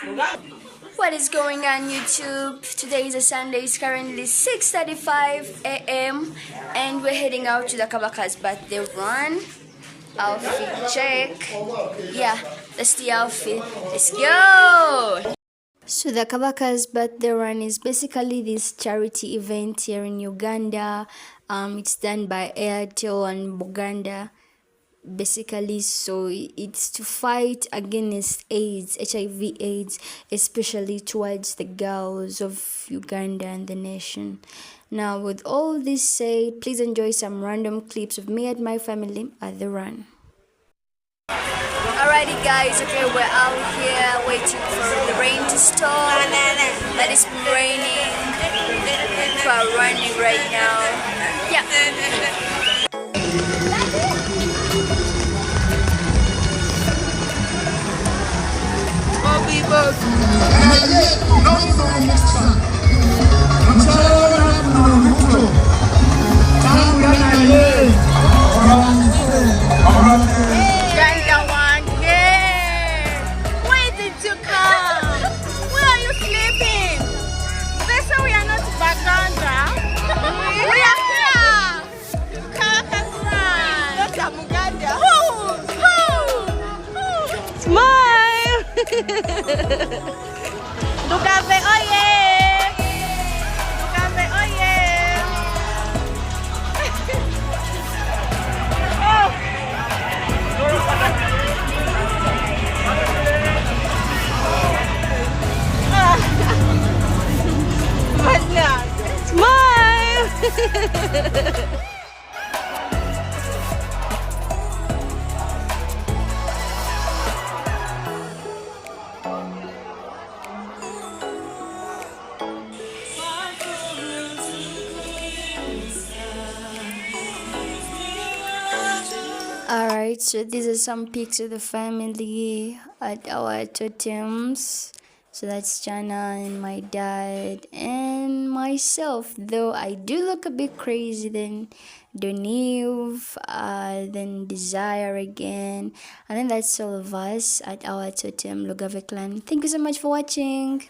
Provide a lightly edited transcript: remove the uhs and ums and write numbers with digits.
What is going on YouTube? Today is a Sunday. It's currently 6:35 a.m. and we're heading out to the Kabaka's birthday run. Outfit check. Yeah, that's the outfit. Let's go! So the Kabaka's birthday run is basically this charity event here in Uganda. It's done by Airtel and Buganda. Basically, so it's to fight against AIDS, HIV/AIDS, especially towards the girls of Uganda and the nation. Now, with all this said, please enjoy some random clips of me and my family at the run. Alrighty guys, okay, we're out here waiting for the rain to stop. That is raining. People are running right now. Yeah. Where did you come? Where are you sleeping? They say we are not Baganda. We are here. Kabaka's run. Not Muganda. Smile. Dugave oye. Dugave oye. Smile! Alright, so these are some pics of the family at our totems. So that's Jana and my dad and myself. Though I do look a bit crazy than Doniv, then Desire again. And then that's all of us at our totem Lugave clan. Thank you so much for watching.